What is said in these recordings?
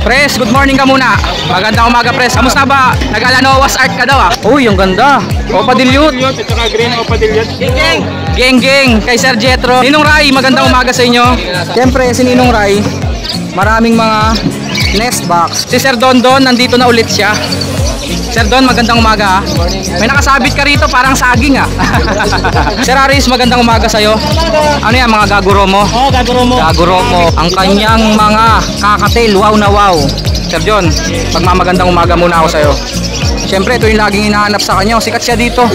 Pres, good morning ka muna. Magandang umaga, Pres. Kamusta ba? Nag-Alanowas art ka daw ah. Uy, yung ganda. Opa Dilute. At saka green Opa Dilute. Geng kay Sir Jetro. Ninong Rai, magandang umaga sa inyo. Siyempre, si Ninong Rai, maraming mga nest box. Si Sir Dondon, nandito na ulit siya. Sir Don, magandang umaga ah. May nakasabit ka rito, parang saging ah. Sir Aris, magandang umaga sa'yo. Ano yan, mga Gaguromo? Oo, Gaguromo. Gaguromo. Ang kanyang mga kakatail, wow na wow. Sir John, magmamagandang umaga muna ako sa'yo. Siyempre, ito yung laging hinahanap sa kanya. Sikat siya dito.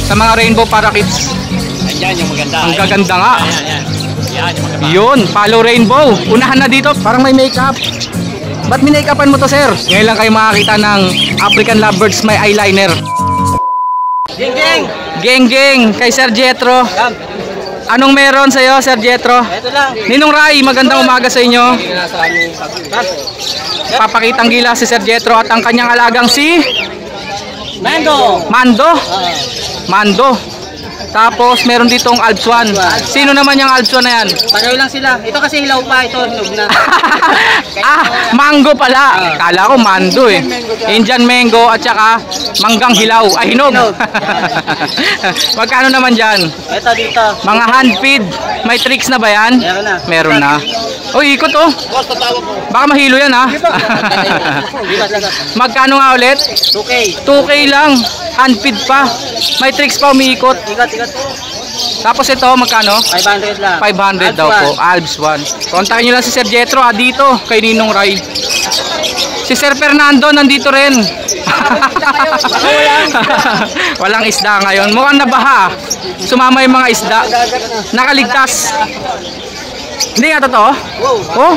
Sa mga rainbow parakeets. Ayan yung maganda. Ang gaganda nga. Ayan. Yan yung maganda. Yun, follow rainbow. Unahan na dito, parang may makeup. Ba't minake-upan mo to, sir? Ngayon lang kayo makakita ng African Lovebirds may eyeliner. Geng kay Sir Jetro. Anong meron sa'yo, Sir Jetro? Ito lang. Ninong Rai, magandang umaga sa inyo. Papakitang gila si Sir Jetro at ang kanyang alagang si Mando. Tapos meron ditong Alps 1. Sino naman yung Alps 1 na yan? Pareho lang sila. Ito kasi hilaw pa. Ito hinog na. Mango pala. Kala ko Mando eh. Indian mango at saka manggang hilaw. Ay, hinog. Magkano naman dyan? Ito dito. Mga hand feed. May tricks na ba yan? Meron na. Oh, ikot oh. Baka mahilo yan ha. Magkano nga ulit? 2K. 2K lang. Hand feed pa. May tricks pa umiikot. Ikat. Tapos ito, magkano? 500 lang. 500 daw po. Alps 1. Kontakin nyo lang si Sir Jetro dito kay Ninong Rai. Si Sir Fernando nandito rin. Walang isda ngayon. Mukhang nabaha. Sumama yung mga isda. Nakaligtas. Hindi nga totoo? Oh?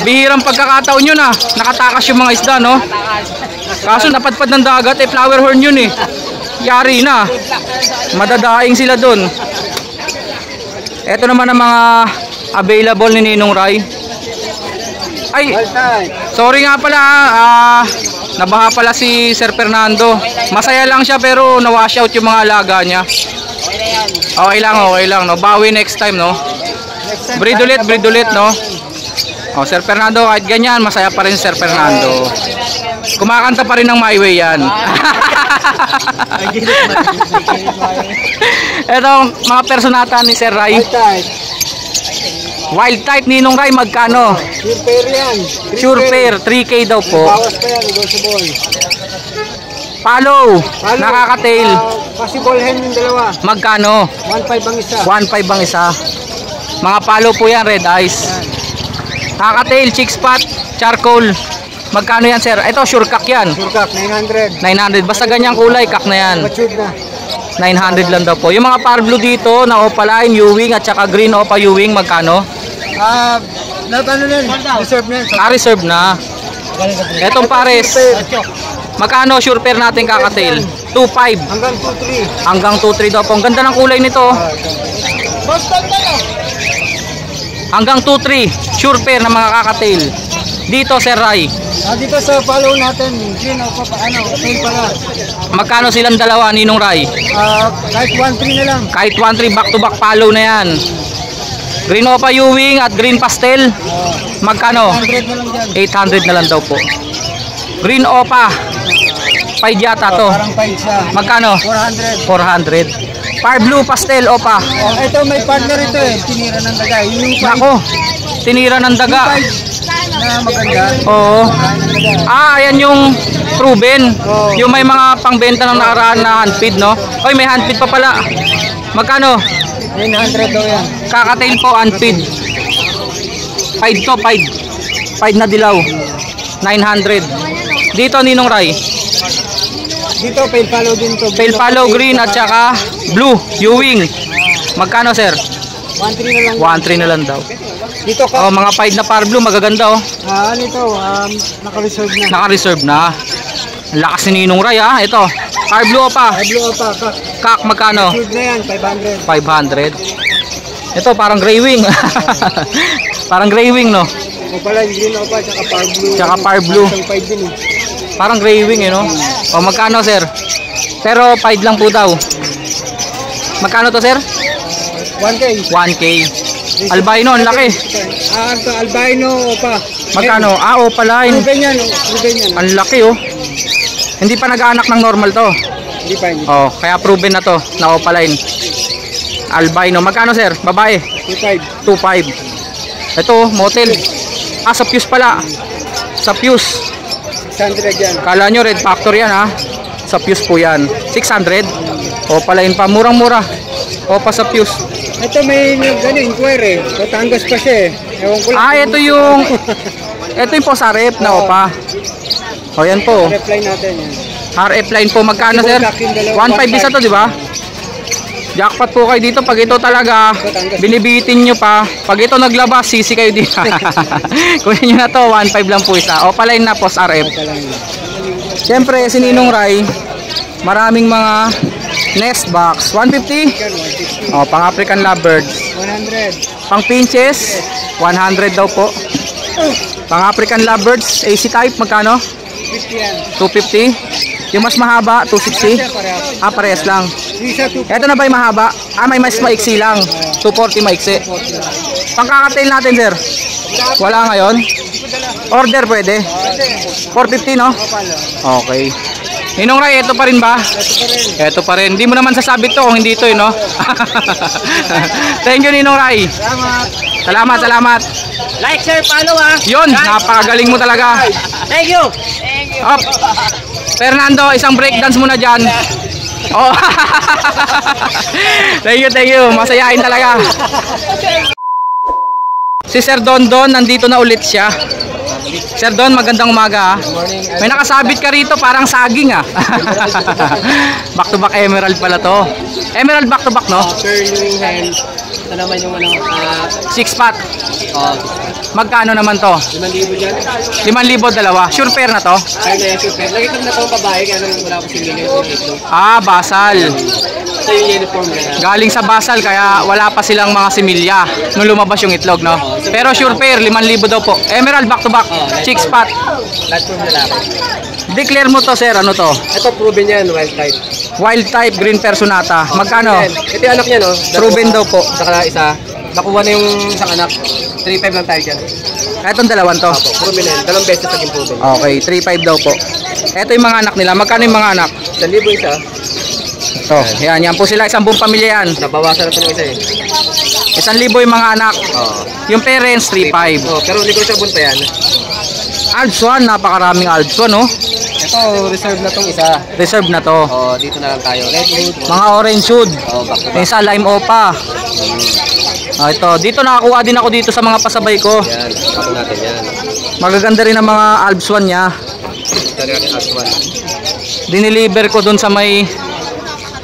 Bihirang pagkakataon yun ah. Nakatakas yung mga isda no? Kaso napadpad ng dagat eh, flower horn yun eh. Yari na. Madadaing sila dun. Ito naman ang mga available ni Ninong Rai. Ay, sorry nga pala nabaha pala si Sir Fernando. Masaya lang siya pero na-wash out yung mga alaga niya. Okay lang no. Bawi next time no. Breed ulit no. Oh, Sir Fernando, kahit ganyan masaya pa rin Sir Fernando. Kumakanta pa rin ng My Way yan. Ito mga personata ni Sir Rai. Wild type Ninong Rai, magkano? Sure pair yan. Sure pair, 3K daw po. Bawas pa yan, negotiable. Follow, nakaka-tail. Possible hen yung dalawa. Magkano? 1.5 ang isa. 1.5 ang isa. Mga follow po yan, red eyes. Nakaka-tail, chick spot, charcoal. Magkano yan, sir? Ito, sure cock yan. Sure cock, 900. 900. Basta ganyang kulay, cock na yan. Matured na. 900 lang daw po. Yung mga par blue dito na opaline, Ewing at saka green opa Ewing, magkano? Ano na reserve na yan. Reserve na. Etong pares. Magkano sure pair natin kakatail? 2.5. Hanggang 2.3. Hanggang 2.3 daw po. Ang ganda ng kulay nito. Hanggang 2.3. Sure pair na mga kakatail. Dito, Sir Rai. Dito sa follow natin, green o tail pala. Magkano silang dalawa, Ninong Rai? Kahit 1.3 na lang. Kahit 1.3 back to back follow na yan. Green opa Ewing at green pastel. Magkano? 800 na lang dyan. 800 na lang daw po. Green opa. Paid yata to. Parang paid siya. Magkano? 400. 400. Par blue pastel opa. Ito may partner ito eh. Tinira ng daga. Yung Nako. Tinira ng daga. Na maganda. Oo. Ayan yung proven. Yung may mga pangbenta ng nakaraan na handfeed, no? Oy, may handfeed pa pala. Magkano? 900 daw yan. Kakatail po, handfeed. Paid to, paid. Paid na dilaw. 900. Dito, Ninong Rai. Dito, pale follow din to. Pale follow green at saka blue, Ewing. Magkano, sir? 1.3 na lang. 1.3 na lang daw. Dito ka. Oh, mga paid na par blue, magaganda oh. Ano ito? Naka-reserve na. Naka-reserve na. Lakas ni Ninong Rai ha. Ito, par blue pa. Blue pa. Kak, magkano? Reserve na yan, 500. 500. Ito, parang gray wing. Parang gray wing, no? O pala, green o pa, tsaka par blue. Tsaka par blue. Din, eh. Parang gray wing, no? O, magkano, sir? Pero, paid lang po daw. Magkano to, sir? 1K. 1K. Albino, ang laki. Ito, albino opa. Magkano? Opaline. Ruben yan, Ruben yan. Ang laki oh. Hindi pa nag-aanak ng normal to. Hindi pa, hindi. Oh, kaya proven na to, na opaline. Albino. Magkano sir? Babae? 2.5. 2.5. Ito, motel. Sa fuse pala. Sa fuse. 600 yan. Kala nyo red factor yan ha. Sa fuse po yan. 600. Opaline pa. Murang-mura. Opa sa fuse. Ito may ganun, inquiry. Batangas pa siya eh. Ewan ko lang. Ito yung... Ito yung po sa rep na opa. O yan po. Reply natin yan. RF line po. Magkano sir? 1.5 isa to di ba? Jackpot po kayo dito. Pag ito talaga binibitin nyo pa. Pag ito naglabas, sisi kayo dito. Kunin nyo na to. 1.5 lang po isa. O pala na post RF. Siyempre, si Ninong Rai, maraming mga nest box. 150. O, pang African lovebirds. 100. Pang pinches, 100 daw po. Pang African lovebirds, AC type, magkano? 50 yan. 250. Yung mas mahaba, 260. Parehas lang. Isa 2. Ito na ba yung mahaba? May mas maiksi lang. 240 maiksi. Pangkakatail natin, sir. Wala ngayon? Order pwede? 450, no? Okay. Ninong Rai, ito pa rin ba? Ito pa rin. Hindi mo naman sasabit to kung hindi ito, no? Thank you, Ninong Rai. Salamat. Salamat. Like, share, follow ha. Yun, napakagaling mo talaga. Thank you. Up. Fernando, isang breakdance muna dyan. Oh. Thank you. Masayain talaga. Si Sir Don nandito na ulit siya. Sir Don, magandang umaga. May nakasabit ka rito, parang saging Back to back emerald pala to. Emerald back to back, no? Turning hand. Ito naman yung 6 pot. Magkano naman to? 5,000 dyan. 5,000 dalawa. Sure pair na to? Kaya na yan, super. Nakita na itong babae, kaya nung wala ko sinili yung itlog. Basal. Ito yung uniform nila. Galing sa basal, kaya wala pa silang mga similya nung lumabas yung itlog, no? Pero sure pair, 5,000 daw po. Emerald back to back. 6 pot. Last form lalaki. Declare mo to, sir. Ano to? Ito proven yan, wild type. Wild type, green personata. Magkano? Ito yung anak niya, no? Proven daw po. Saka isa. Nakuha na yung isang anak. 3.5 lang tayo dyan. Etong dalawan to. Proven yan. 2 beses naging proven. Okay, 3.5 daw po. Ito yung mga anak nila. Magkano yung mga anak? 1,000 isa. Ito, yan po sila. Isang buong pamilya yan. Nabawasan na ito ng isa eh. 1,000 yung mga anak. Yung parents, 3.5. Pero negotiable pa yan. Alps 1, napakaraming Alps 1, no? Ito, reserve na tong isa. Reserve na to. Dito na lang tayo. Redwood. Mga orange wood. Back to Yung back. isa, lime opa. Ito, dito nakakuha din ako dito sa mga pasabay ko. Yan, ako natin yan. Magaganda rin ang mga Alps 1 niya. Ito rin natin as one. Diniliver ko dun sa may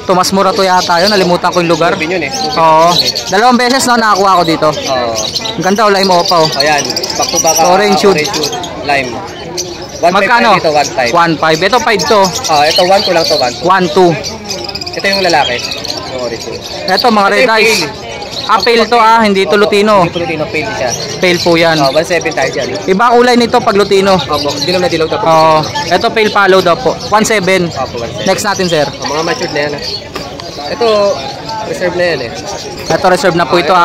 Tomas Morato yata yun. Nalimutan ko yung lugar. Proven yun eh. Oo. 2 beses no, nakakuha ko dito. Ang ganda, lime opa. Ayan, back to back. Orange wood. Lime. Magkano? 1.5 ito, 1.5. 1.5. Ito 5 to. Ito 1.2 lang to, 1. 1.2. Ito yung lalaki. Yung orange wood. Ito mga red eyes. Pale to hindi to Lutino. Hindi Lutino, pale siya. Pale po yan. 1.7 tayo dyan. Iba kulay nito pag Lutino. Dilaw na dilaw tapos. Ito pale follow daw po. 1.7. 1.7. Next natin, sir. Mga matured na yan. Ito, reserve na yan eh. Ito reserve na po ito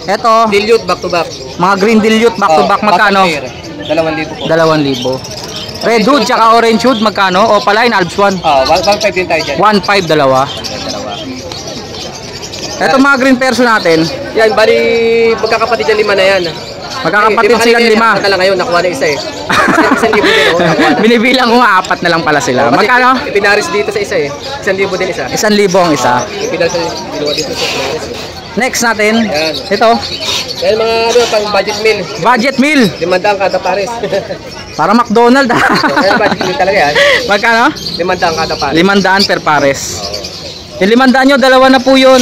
Ito, Dilute back to back. mga green dilute back to back. Magkano? 2,000 po. 2,000. Red hood tsaka orange hood magkano? Opaline, Alps 1. 1.5 din tayo dyan. 1.5 dalawa. Ito mga green perso natin. Yan, bali magkakapatid yan 5 na yan. Magkakapatid silang 5. Ito na ngayon, nakuha na isa eh. 1,000 din nakuha na. Binibilang ko nga 4 na lang pala sila. Magkano? Ipinaris dito sa isa eh. 1,000 din isa. 1,000 ang isa. Ipinaris dito sa Pinaris. Next natin. Yan. Ito. Yan mga pang budget meal. Budget meal. 500 kada pares. Para McDonald's. Yan budget meal talaga yan. Magkano? 500 kada pares. 500 per pares. Yung 500 nyo, dalawa na po yun.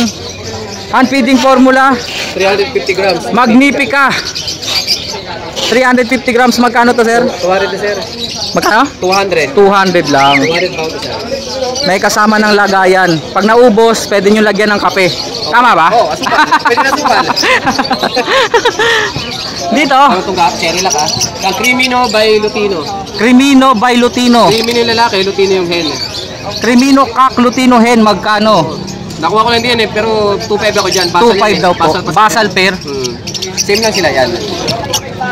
Unfeeding formula. 350 grams. Magnifica. 350 grams. Magkano to, sir? 200 na sir. Magkano? 200. 200 lang. 200 pound isa. May kasama ng lagayan. Pag naubos, pwede nyo lagyan ng kape. Tama ba? Asupal. Pwede na asupal. Dito. Ang tunggap, cherry lock Yung Crimino by Lutino. Crimino by Lutino. Crimino yung lalaki, Lutino yung hen. Crimino Cock Lutino Hen. Magkano? Nakuha ko lang din yan pero 2.5 ako dyan. 2.5 daw po. Basal pair. Same lang sila yan.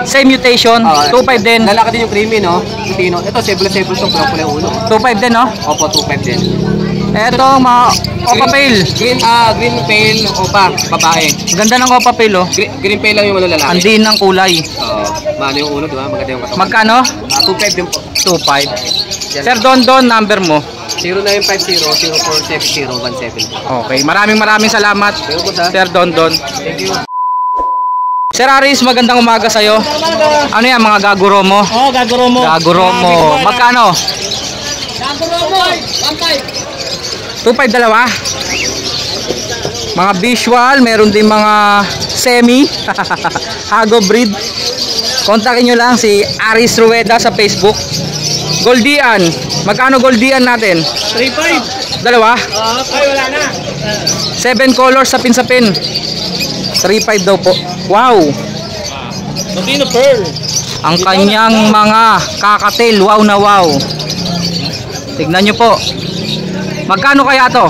Same mutation, 2.5 din. Lalaki din yung creamy, no? Tino. Ito, sable to, pula yung ulo. 2.5 din, no? Opo, 2.5 din. Ito, mga Opa Pale. Green Pale, Opa, babae. Ganda ng Opa Pale, oh. Green Pale lang yung ano lalaki. Andin ng kulay. Mano yung ulo, di ba? Maganda yung katawan. Magkano? 2.5 din po. 2.5. Sir Don, number mo. 0950-0470-17. Okay, maraming salamat. Sir Don. Thank you. Sir Aris, magandang umaga sa'yo. Ano yan, mga Gaguromo? Oo, Gaguromo. Gaguromo. Magkano? Gaguromo, 2.5 dalawa. Mga visual, meron din mga semi. Hago breed. Kontakin nyo lang si Aris Rueda sa Facebook. Goldian. Magkano Goldian natin? 3.5. Dalawa. Ay, wala na. 7 colors sa pin. 3.5 daw po. Wow. Lutino Pearl. Ang kanyang mga kakatil. Wow na wow. Tignan nyo po. Magkano kaya to?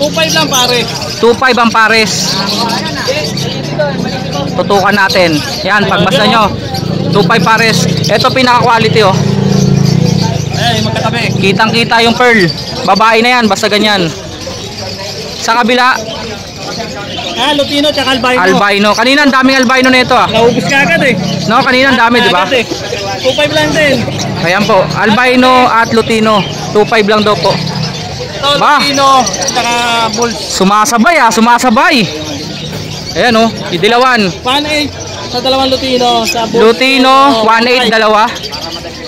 2.5 lang pare. 2.5 ang pares. Tutukan natin. Yan, pagbasta nyo. 2.5 pares. Ito pinaka-quality, oh. Ay, magkatabi. Kitang-kita yung pearl. Babae na yan, basta ganyan. Sa kabila, Lutino tsaka albino. albino. Kanina ang daming albino na ito, ah. Naubos ka agad eh. No, kanina ang dami, di ba? 2.5 lang din. Ayan po, albino at lutino. 2.5 lang daw po. Ito, Ba? Lutino tsaka bulls. Sumasabay, ah, sumasabay. Ayan, oh, idilawan. 1.8 sa dalawang Lutino. Sa bulls. Lutino, 1.8 dalawa.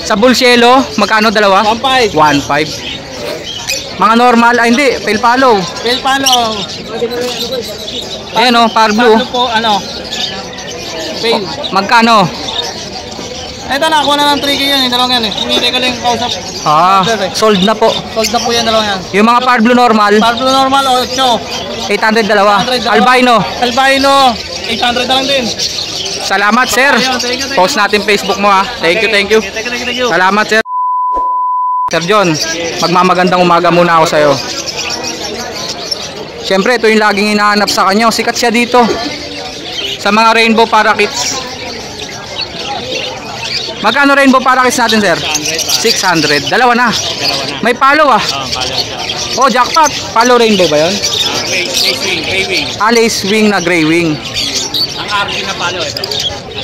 Sa Bulcielo, magkano dalawa? 1.5. 1.5. Mga normal, hindi, pale follow. Bell palo. Ayan, oh, par blue. Palo po, ano? Bell. Magkano? Ito, nakakuha na ng 3K yan. Yung dalawang yan eh. Hinihintay ko lang yung kausap. Sold na po. Sold na po yan, dalawang yan. Yung mga par blue normal, Pablo normal, 8. 800 dalawa. 800 dalawa. Albino. Albino, 800 na lang din. Salamat, sir. Post natin Facebook mo, ha. Thank you. Thank you. Salamat, sir. Sir John, magmamagandang umaga muna ako sa'yo. Siyempre, ito yung laging hinahanap sa kanya. Sikat siya dito. Sa mga rainbow parakeets. Magkano rainbow parakeets natin, sir? 600. Dalawa na. May palo, ah. Oh, jackpot. Palo rainbow ba yun? Lace wing na gray wing. Ang RB na palo ito.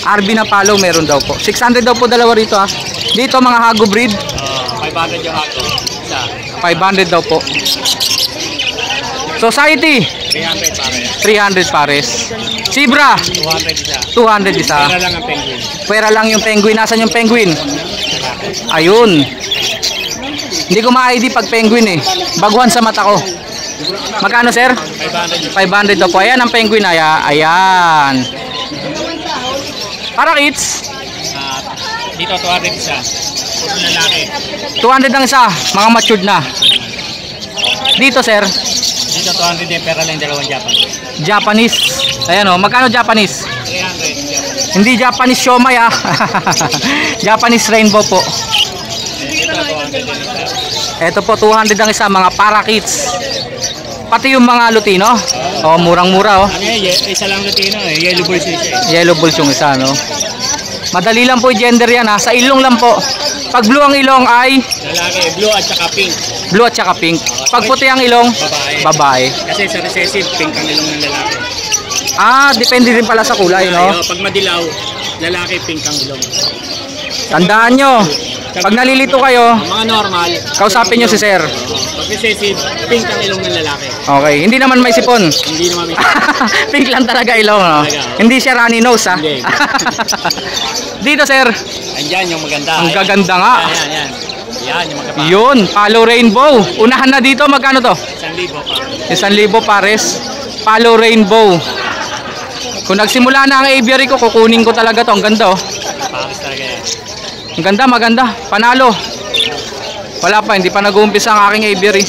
RB na palo meron daw po. 600 daw po dalawa rito, ah. Dito mga Hago breed. 500 yung hato. Isa. 500 daw po. Society, 300 pare. 300 pares. Zebra, 200 isa. 200 isa. Para lang ang penguin. Pwera lang yung penguin. Nasaan yung penguin? Ayun. Hindi ko ma-ID pag penguin, eh. Baguhan sa mata ko. Magkano, sir? 500. 500 daw po. Ayan ang penguin. Ayan. Parakeets, Dito 200 isa. Ang lalaki. 200 ang isa. Mga matured na. Dito, sir, Dito 200 din, pero lang dalawang Japan. Japanese. Ayan, oh. Magkano Japanese? 300. Hindi Japanese siomay, ah. Japanese rainbow po. Dito 200 din isa. Ito po 200 ang isa, mga parakeets. Pati yung mga lutino. Oh, murang-mura, oh. Ano isa lang Lutino eh. Yellow bulls isa eh. Yellow bulls yung isa, no. Madali lang po i-gender yan, ha. Sa ilong lang po. Pag blue ang ilong ay Lalaki, blue at saka pink. blue at saka pink. Pag puti ang ilong, babae. Kasi sa recessive, pink ang ilong ng lalaki. Ah, depende din pala sa kulay, no. Pag madilaw, lalaki, pink ang ilong. Tandaan nyo, pag nalilito kayo, Ang mga normal, kausapin nyo si sir. pag recessive, pink ang ilong ng lalaki. Okay, hindi naman may sipon. Hindi naman may Pink lang talaga ilong, no? Hindi siya runny nose, ha? Hindi. Dito, sir. Andyan yung maganda. Ang gaganda nga. Yan. Yan yung magkapal. Yun, palo rainbow. Unahan na dito, magkano to? 1,000 pa. 1,000 pares. Palo rainbow. Kung nagsimula na ang aviary ko, kukunin ko talaga to. Ang ganda, oh. Paris talaga yan. Ang ganda, maganda. Panalo. Wala pa, hindi pa nag-uumpisa ang aking aviary.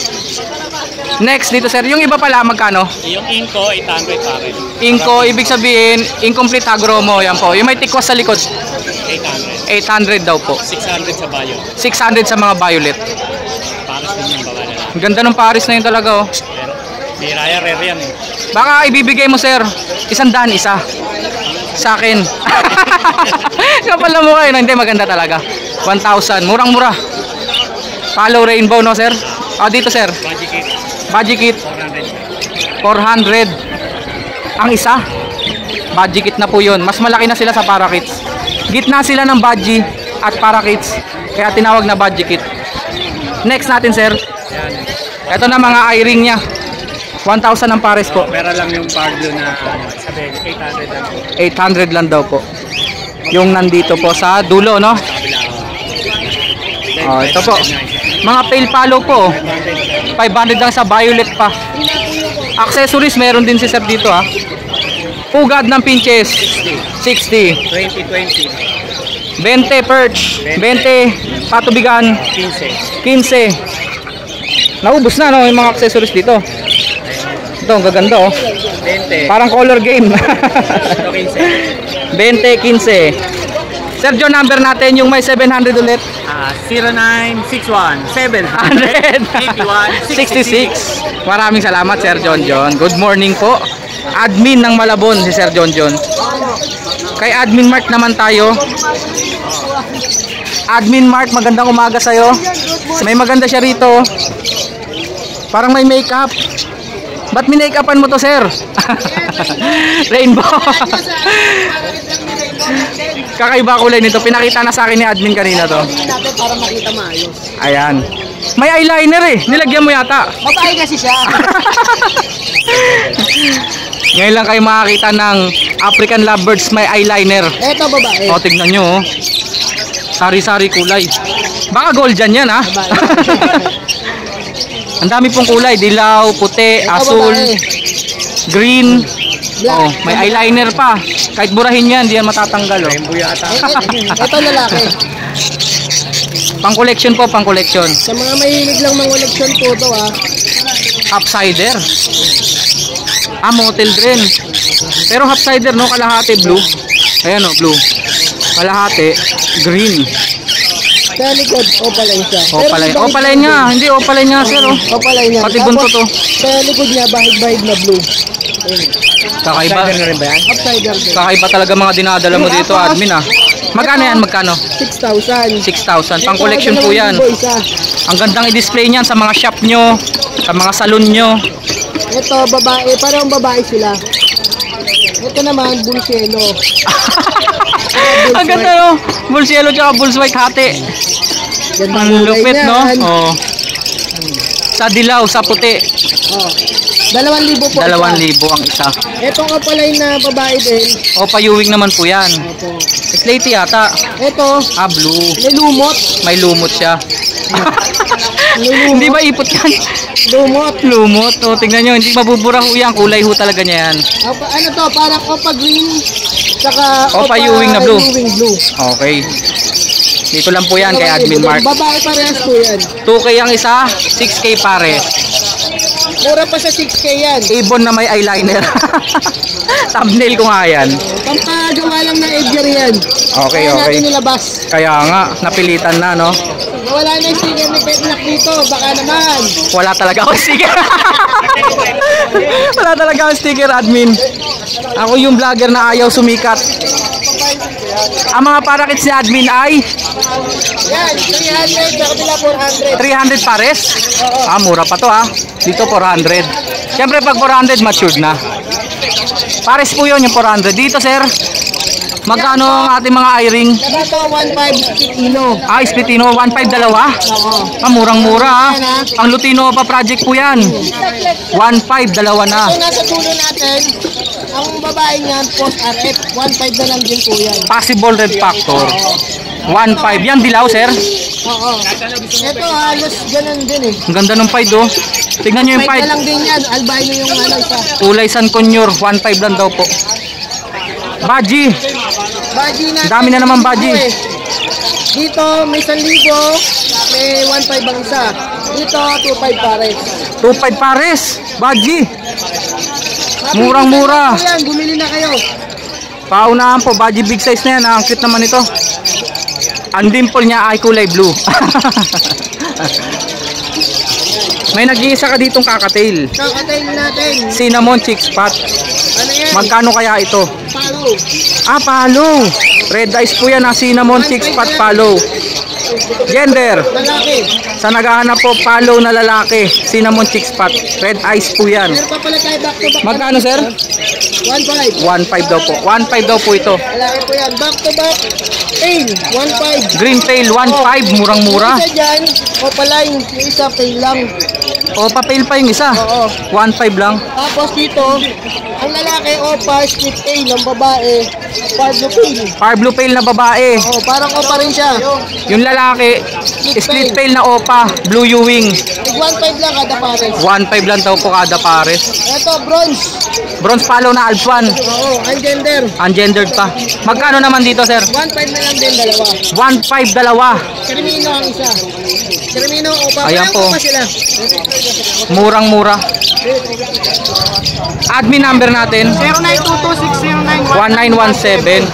Next, dito, sir. Yung iba pala, magkano? Yung inko, 800 pare. Inko, ibig sabihin, incomplete agromo. Yan po. Yung may tikwas sa likod. 800. 800 daw po. 600 sa bayo. 600 sa mga violet. Paris din yung babae na. Ang ganda ng Paris na yun talaga, oh. Pero Raya, rare yan eh. Baka ibibigay mo, sir. 100 isa. Sa akin. Kapal na mukha yun. Hindi, maganda talaga. 1,000. Murang-mura. Follow rainbow, no, sir? Dito, sir. Budgie kit. 400. Ang isa. Budgie kit na po yun. Mas malaki na sila sa parakits. Gitna sila ng budgie at parakits. Kaya tinawag na budgie kit. Next natin, sir. Ito na mga eye-ring niya. 1,000 ang pares po. Pera lang yung Pablo na sabi, 800 lang. 800 lang daw po. Yung nandito po sa dulo, no? Ito po. Mga pale follow po. 500 lang sa violet pa. Accessories meron din si sir dito, ha. Pugad ng pinches 60. 20. 20 perch. 20 patubigan 15. Naubos na, no, yung mga accessories dito. Ito, ang gaganda, oh. 20. Parang color game. 15. 20, 15. Sergio, number natin yung may 700 ulit. 0961 66. Maraming salamat, Sir John John. Good morning po. Admin ng Malabon si Sir John John. Kay Admin Mark naman tayo. Admin Mark, magandang umaga sa'yo. May maganda siya rito. Parang may makeup. Ba't minake-upan mo to, sir? Rainbow. Kakaiba kulay nito. Pinakita na sa akin ni admin kanina to. Para makita maayos. Ayan. May eyeliner eh. Nilagyan mo yata. Babae kasi siya. Ngayon lang kayo makakita ng African Lovebirds may eyeliner. Eto babae. O, tignan nyo, oh. Sari-sari kulay. Baka gold dyan yan, ha? Ang dami pong kulay. Dilaw, puti, asul, green. Oh, may eyeliner pa. Kahit burahin yan, di yan matatanggal, oh. Ito lalaki. Pang collection po, pang collection. Sa mga mahilig lang mga collection po ito, ha. Half-sider. Motel rin. Pero half-sider, no? Kalahati blue. Ayan, oh, blue. Kalahati green. Sa likod, opaline siya. Opaline. Opaline niya. Hindi, opaline niya, sir, oh. Opaline niya. Pati buntot, oh. Sa likod niya, bahid-bahid na blue. Kakaiba. Upsider din. Kakaiba talaga mga dinadala mo dito, admin, ah. Magkano yan? Magkano? 6,000. 6,000. Pang collection po yan. Isa. Ang gandang i-display niyan sa mga shop nyo, sa mga salon nyo. Ito, babae. Parang babae sila. Ito naman, bulselo. Ang ganda, no? Bulls yellow tsaka bulls white hati. Ang lupit, no? Oh. Sa dilaw, sa puti. Oh. 2,000 po. 2,000 ang isa. Itong opaline na babae din. O, payuwing naman po yan. Opo. Slaty yata. Ito, Blue. may lumot. May lumot siya. Hindi ba ipot yan? Lumot. Lumot. O, tingnan nyo. Hindi mabubura ho yan. Kulay ho talaga niya yan. Ano to, parang opa green. Saka Opa Ewing na blue. Ewing blue. Okay. Dito lang po yan kay Admin Mark. Babae parehas po yan. 2K ang isa, 6K pare. Mura pa sa 6K yan. Ibon na may eyeliner. Thumbnail ko nga yan. Pampagawa lang ng edger yan. Okay, Kaya okay. natin nilabas. Kaya nga, napilitan na, no? Wala na yung sticker ni Petnak dito. Baka naman. Wala talaga ako sticker. Wala talaga ako sticker, admin. Ako yung vlogger na ayaw sumikat. Ang mga parakits ni admin ay Yan, 300. Sa kabila 400. 300 pares. Mura pa to, ah. Dito 400. Siyempre pag 400 matured na. Pares po yun yung 400. Dito, sir, magkano ang ating mga eye-ring? Dito 1.5 Spitino. Spitino, 1.5 dalawa. Oo. Murang-mura, ah. Ang Lutino pa project po yan. 1.5 dalawa na. Ito nasa dulo natin. Ang babae niyan, post RF. 1.5 na lang din po yan. Possible red factor. 1.5. Yan dilaw, sir. Oo. Ito halos ganun din eh. Ang ganda ng pied, oh. Tignan nyo yung 5 na pied. lang din yan. Albino yung ano isa. Kulay San Conyor, 1.5 lang daw po. Baji. Baji natin. Dami na naman baji. Dito may 1,000. May 1.5 ang isa. Dito 2.5 pares. 2.5 pares. Baji. Murang-mura. Yan, bumili na kayo. Paunahan po, baji big size na yan. Ang cute naman ito. Ang dimple niya ay kulay blue. May nag-iisa ka ditong kakatail. Kakatail natin. Cinnamon chick spot. Ano yan? Magkano kaya ito? Palo. Ah, palo. Red eyes po yan, cinnamon chick spot palo. Gender. Lalaki. Sa naghahanap po palo na lalaki, cinnamon chick spot. Red eyes po yan. Meron pa pala tayo back to back. Magkano, sir? 1.5. 1.5 daw po. 1.5 daw po ito. Lalaki po yan. Back to back. Tail. 1.5. Green tail 1.5, murang-mura. Yung isa dyan, opaline. Yung isa tail lang. O, papel pa yung isa. Oo. 1.5 lang. Tapos dito, ang lalaki, opa, split tail. Ang babae, pardo tail. Par blue tail na babae. Oo, parang opa rin siya. Yung lalaki, split tail na opa, blue Ewing. Tig 1.5 lang kada pares. 1.5 lang daw po kada pares. Ito, bronze. Bronze palo na Alphan. Oo, ang gender. Ungendered pa. Magkano naman dito, sir? 1.5 na lang din, dalawa. 1.5 dalawa. Crimino ang isa. Crimino, opa. Ayan Parang po. opa sila. Murang-mura. Admin number natin, 0922-609-1917. 1917.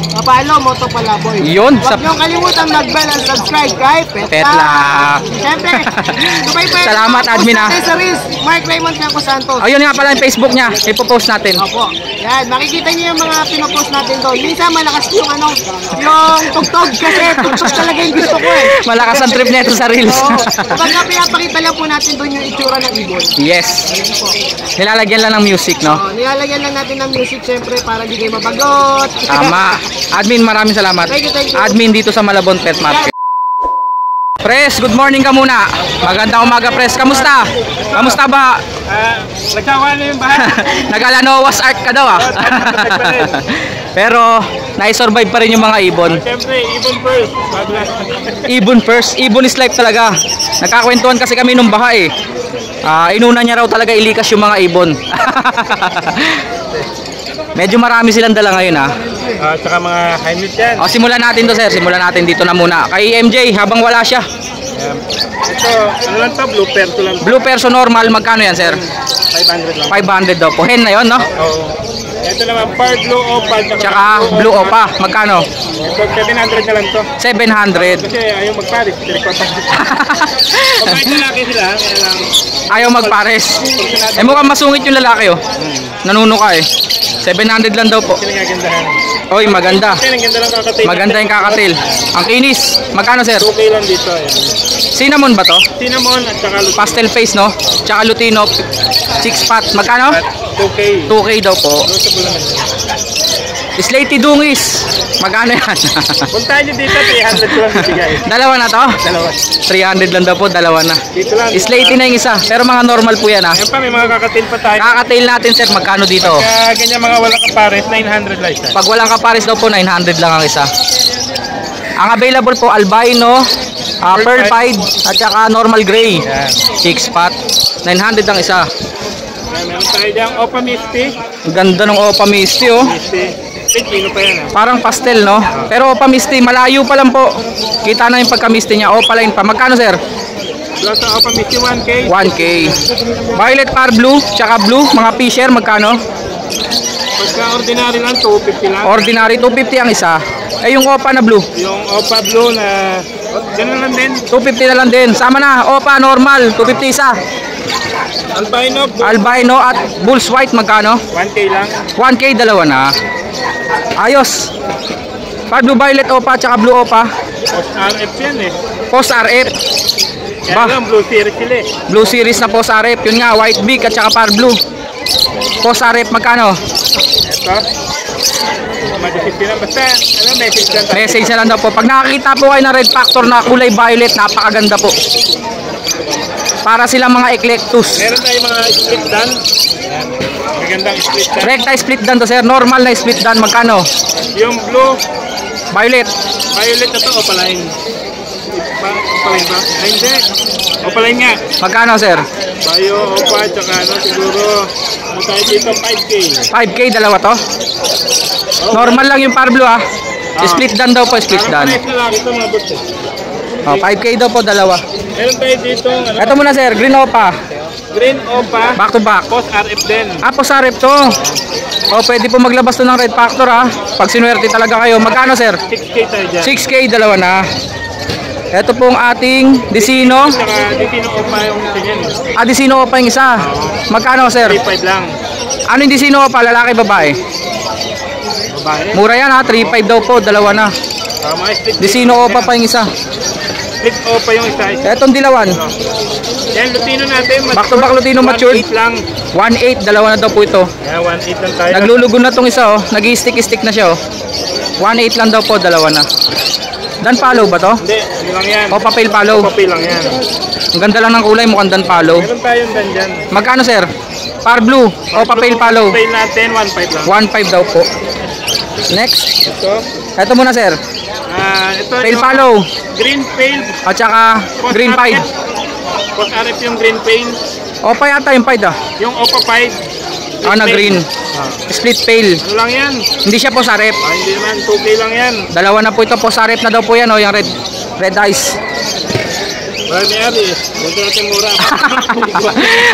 Papalo, Moto Palaboy. Yun, sa Huwag niyong kalimutan mag-bell and subscribe kay Petla. Siyempre, Salamat, admin, ah. Sa Reels, Mark Raymond Caco Santos. Ayun nga pala yung Facebook niya. Ipopost natin. Opo. Yan, makikita niyo yung mga pinopost natin doon. Minsan malakas yung yung tugtog kasi tugtog talaga yung gusto ko eh. Malakas ang trip nito sa Reels. Oo. Kapag nga pinapakita lang po natin doon yung itsura ng ibon. Yes. Nilalagyan lang ng music, no? Oo, nilalagyan lang natin ng music syempre para di kayo mabagot. Tama. Admin, maraming salamat. Thank you. Admin dito sa Malabon Pet Market. Pres, good morning ka muna. Magandang umaga, Pres. Kamusta? Kamusta ba? Nagkawa na yung bahay. Nag-Alanowas art ka daw, ah. Pero, nai-survive pa rin yung mga ibon. Siyempre, ibon first. Ibon first. Ibon is life talaga. Nagkakwentuhan kasi kami nung baha eh. Inuna niya raw talaga ilikas yung mga ibon. Medyo marami silang dala ngayon, ah. Tsaka mga high-meat yan. O, simulan natin to, sir. Simulan natin dito na muna. Kay MJ, habang wala siya. Ito, ano lang to? Blue perso lang. Blue perso normal, magkano yan, sir? 500 lang. 500 daw po. Hen na yon, no? Oo. Ito naman, par blue opa. Tsaka blue opa, magkano? Ito, 700 na lang to. 700. Kasi ayaw magparis. Pagkain lalaki sila, kaya lang. Ayaw magpares. Eh, mukhang masungit yung lalaki, oh. Nanunuka eh. 700 lang daw po. Sila gagandahan. Oy, maganda. Kasi ang ganda lang kakatail. Maganda yung kakatil. Ang kinis. Magkano, sir? 2K lang dito. Ayan. Cinnamon ba to? Cinnamon at saka lutino. Pastel face, no? Tsaka Lutino. Chick spot. Magkano? 2K. 2K daw po. Usable naman. Slaty dungis. Magkano yan? Puntahan nyo dito, 300 ko lang bibigay. Dalawa na to? Dalawa. 300 lang daw po, dalawa na. Dito lang. Slaty na yung isa. Pero mga normal po yan, ha? Ayan pa, may mga kakatil pa tayo. Kakatail natin, sir. Magkano dito? Kaya ganyan mga walang kapares, 900 lang isa. Pag walang kapares daw po, 900 lang ang isa. Ang available po, albino, pearl pied, at saka normal gray. Yan. Chick spot. 900 ang isa. Meron tayo dyan, Opa Misty. Ang ganda ng Opa Misty, oh. Misty. Kino pa yan, Parang pastel, no? Pero Opa Misty, malayo pa lang po. Kita na yung pagka-misty niya. Opa line pa. Magkano, sir? Plus sa Opa Misty, 1K. 1K. Violet par blue, tsaka blue, mga fisher, magkano? Pagka ordinary lang, 250 lang. Ordinary, 250 ang isa. Eh, yung Opa na blue, Yung Opa Blue na, ganun lang din. 250 na lang din. Sama na, Opa normal, 250 isa. Albino, Albino at Bulls White, magkano? 1K lang. 1K, dalawa na. Ayos. Par blue violet Opa, tsaka blue Opa. Post RF yan eh. Post RF. Kaya Ba? lang, Blue Series sila eh. Blue series na Post RF. Yun nga, white beak at tsaka par blue. Post RF, magkano? Ito. Madisip lang. Basta, ano, message lang. Message na lang daw po. Pag nakakita po kayo ng red factor na kulay violet, napakaganda po. Para silang mga eclectus. Meron tayong mga split dan. Ayan. Magandang split dan. Recta split dan to, sir. Normal na split dan, magkano? Yung blue, Violet. violet na to, opaline. Opaline ba? Ay, hindi. Opaline nga. Magkano, sir? Bio, opa, tsaka ano, siguro, ano tayo dito, 5K. 5K, dalawa to. Normal lang yung par blue, ah. Split dan daw po, split dan. Parang pares na lang ito, mga boss eh. Oh, 5K daw po, dalawa. Meron tayo dito, ano, Ito muna, sir. Green Opa. green opa, Back to back. post RF din. Post RF to. Oh, pwede po maglabas to ng red factor, ah. Pag sinuwerte talaga kayo. Magkano, sir? 6K tayo dyan. 6K, dalawa na. Ito pong ating Disino. Saka Disino Opa yung tingin. Disino Opa yung isa. Magkano, sir? 3.5 lang. Ano yung Disino Opa? Lalaki, babae? Babae. Mura yan ha, 3.5 daw po, dalawa na. Mga split. Disino Opa pa yung isa. Split Opa yung isa. Etong dilawan. Yan, Lutino natin. Back to back Lutino matured. 1.8 lang. 1.8, dalawa na daw po ito. Yan, 1.8 lang tayo. Naglulugo na tong isa oh. Nag-stick-stick na siya oh. 1.8 lang daw po, dalawa na. Dan follow ba to? Hindi, hindi lang yan. O papel follow? Papel lang yan. Ang ganda lang ng kulay, mukhang dan follow. Meron tayong dan dyan. Magkano, sir? Par blue o papel follow? Papel natin, 1.5 lang. 1.5 daw po. Next. Ito muna, sir. Ito Pale yung follow. green pale. At saka green pied. Post RF yung green pale. Opa yata yung pied ah. Yung Opa pied. Na green. Split pale. Ano lang yan? Hindi siya po sarep. Hindi naman, 2K lang yan. Dalawa na po ito po sarep na daw po yan oh, yung red eyes. Well, may-ari. Huwag natin mura.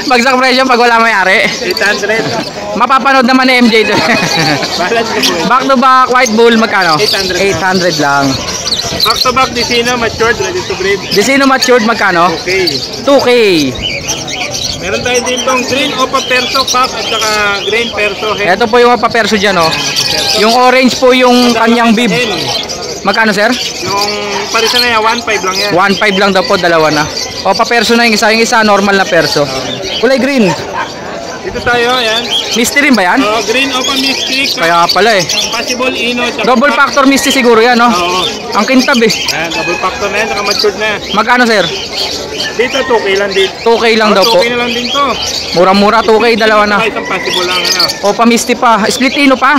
Bagsak presyo pag wala may-ari. 800. Mapapanood naman ni MJ ito. Balance na po yun. Back to back white bull magkano? 800 800 lang. Back to back, Disino, matured, ready to breed. Disino matured magkano? Okay. 2K. Meron tayo ditong green Opa Perso Pack at saka green Perso Hen. Ito po yung paperso dyan oh. Yung orange po yung kanyang bib. Magkano, sir? Yung parisa na yan, 1.5 lang yan. 1.5 lang daw po, dalawa na. O paperso na yung isa normal na perso. Kulay green. Dito tayo, yan. Misty rin ba yan? Green Opa Mystic. Kaya pala eh. Possible Ino. Double factor Misty siguro yan no? Oo. Ang kintab eh. Yan, double factor na yan, saka matured na. Magkano, sir? Dito 2K lang dito. 2K lang daw po. 2K na lang din to. Mura-mura, 2K, dalawa na. Saka isang possible lang, ano. O pa Misty pa. Split Ino pa.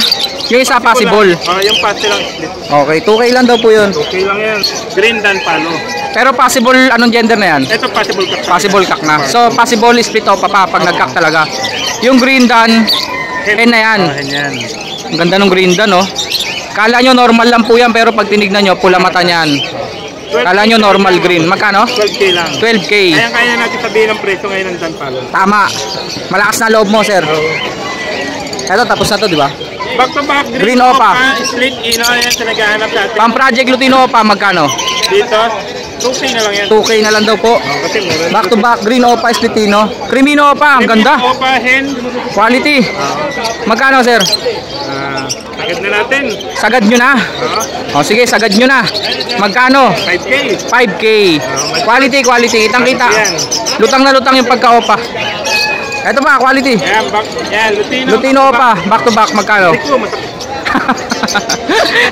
Yung isa possible. Yung possible lang split. Okay, 2K lang daw po yun. 2K lang yan. Green Dan Palo. Pero possible, anong gender na yan? Ito possible ka. Possible kak na. So possible split opa pa pag nagkak talaga. Yung green dan, hen na yan. Yan. Ang ganda ng green dan oh. Kala nyo normal lang po yan pero pag tinignan nyo pula mata niyan. Kala nyo normal green. Magkano? 12K lang. 12K. Kaya natin sabihin ang presyo ngayon ng Dan Palo. Tama. Malakas na loob mo, sir. Eto tapos na to, di ba? Back to back, Green Opa. Split Ino, yan sa naghahanap natin. Pang Project Lutino Opa, magkano? Dito, 2K na lang yan. 2K na lang daw po. Kasi mura. Back to back, Green Opa, Splitino. Crimino Opa, ang ganda. Opa, Hen. Quality. Magkano, sir? Sakit na natin. Sagad nyo na. O sige, sagad nyo na. Magkano? 5K. 5K. Quality, quality. Kitang-kita. Lutang na lutang yung pagka-opa. Ito pa, quality. Yan, back. Yan, Lutino. Lutino Opa, back to back, magkano? Ito, masakit.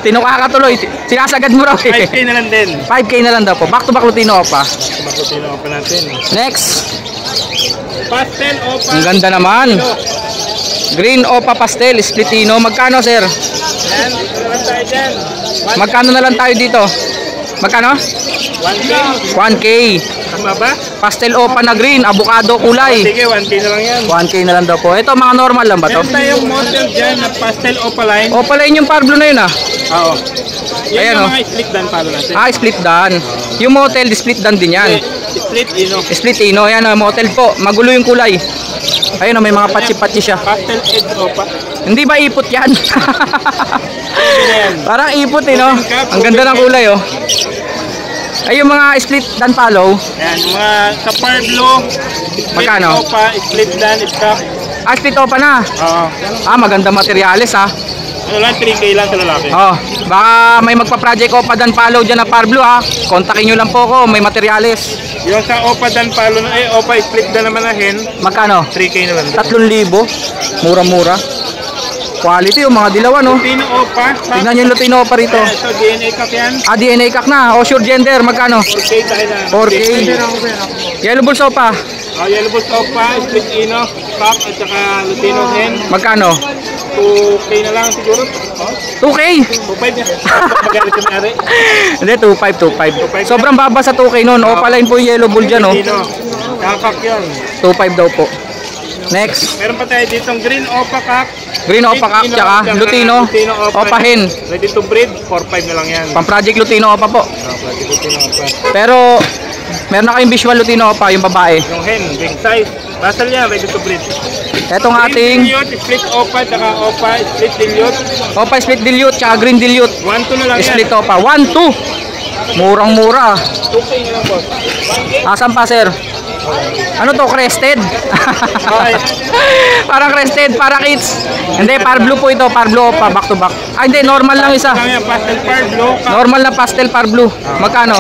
Tinuka ka tuloy. Sinasagad mo raw eh. 5K na lang din. 5K na lang daw po. Back to back Lutino Opa. Back Lutino Opa natin. Next. Pastel Opa. Ang ganda naman. Green Opa Pastel, Splitino. Magkano, sir? Yan, ito naman tayo dyan. Magkano na lang tayo dito? Magkano? 1K. 1K. Tama ba? Pastel Opa na green, avocado kulay. Sige, 1K na lang yan. 1K na lang daw po. Ito mga normal lang ba to? Meron tayong model dyan na Pastel Opa line. Opa line yung Parblo na yun ah. Oo. Yan Ayan, yung oh. mga split Dan Palo natin. Split dan. Yung motel, di split dan din yan. Split Ino. Split Ino, ayan ah, motel po. Magulo yung kulay. Ayun oh, may mga patsi-patsi siya. Pastel Edge Opa. Hindi ba ipot yan? Parang ipot eh no? Ang ganda ng kulay oh. Ay yung mga split dan follow. Yan, mga sa Parblo. Magkano? Opa, split Dan, stock. Split Opa na. Oo. Maganda materyales ah. Ano lang, 3K lang sa lalaki. Baka may magpa-project Opa dan follow dyan na Parblo ah. Kontakin nyo lang po ko, may materyales. Yung sa Opa Dan Palo na, Opa split Dan naman na hen. Magkano? 3K na lang. 3,000. Mura-mura. Quality yung mga dilawan no. Lutino Opa. Tingnan yung Lutino Opa rito. So DNA cup yan. DNA kak na. O sure gender, magkano? 4K tayo na. 4K. Yellow Bulls Opa. Yellow Bulls Opa, split Ino, cup at saka Lutino hen. Magkano? 2K na lang siguro. 2K? 2.5 yan. Magalit yung nari. Hindi, 2.5. Sobrang baba sa 2K nun. Opa line po yung Yellow Bull dyan no. Lutino. Kakak yun. 2.5 daw po. Next. Meron pa tayo ditong Green Opa Cup. Green Opa Kak, tsaka Lutino Opa hen. Ready to breed, 4.5 na lang yan. Pang Project Lutino Opa po. Project Lutino Opa. Pero meron na kayong visual Lutino Opa, yung babae. Yung hen, big size. Basal yan, ready to breed. Etong ating Green Dilute, split Opa, tsaka Opa, split Dilute. Opa split dilute, tsaka green dilute. 1-2 na lang yan. Split Opa. 1, 2. Murang-mura. 2K na lang, boss. 1K? Asan pa, sir? Ano to? Crested? Okay. Parang crested, para kids. Hindi, par blue po ito. Par blue pa, back to back. Ah, hindi, normal lang isa. Lang yan, pastel par blue. Normal na pastel par blue. Magkano?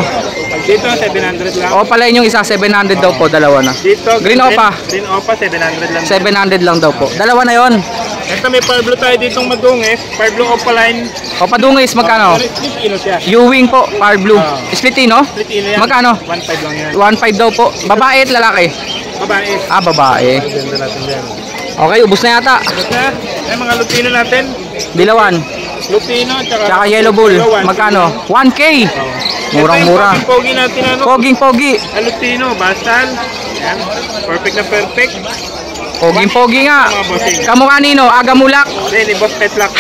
Dito, 700 lang. O pala yung isa, 700 daw po, dalawa na. Dito, Green Opa. Green Opa, 700 lang. 700 lang daw po. Dalawa na yon. Ito may par blue tayo ditong madungis. Par blue opaline. O padungis, magkano? Pero split ino siya. Ewing po, par blue. Split no? Split ino yan. Magkano? 1.5 lang yan. 1.5 daw po. Babae at lalaki? Babae. Ah, babae. Ganda natin dyan. Okay, ubos na yata. Basta, ay mga Lutino natin. Dilawan. Lutino, Tsaka yellow bull. Magkano? 1K. Murang-mura. Pogi natin ano. Poging-pogi. Lutino, basal. Yan. Perfect na perfect. Poging-pogi nga. Mga bossing. Kamukha nino, aga mulak. Then, ni Boss Petlock.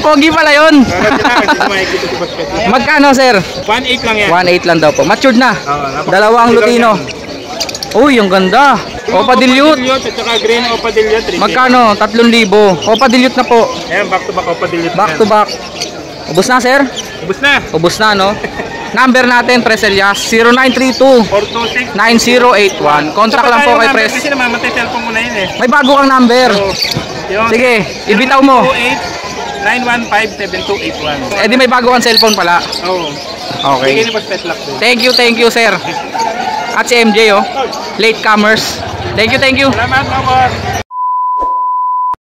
Pogi pala yun. Para sila, hindi ko makikita si Boss Petlock. Magkano, sir? 1.8 lang yan. 1.8 lang daw po. Matured na. Dalawang Lutino. Uy, yung ganda. Opa dilute. At saka green Opa dilute. Magkano? 3,000. Opa dilute na po. Ayan, back to back Opa dilute. Back to back. Ubus na, sir? Ubus na. Ubus na, no? Number natin, Preselyas, 0932-9081. 426. Contact lang po kay Pres. Kasi namamatay cellphone mo na yun eh. May bago kang number. So, yun. Sige, ibitaw mo. 0915-7281. Eh di may bago kang cellphone pala. Oo. Okay. Bigay ni Boss Petlock din. Thank you, sir. At si MJ, oh. Late comers. Thank you. Salamat, Boss.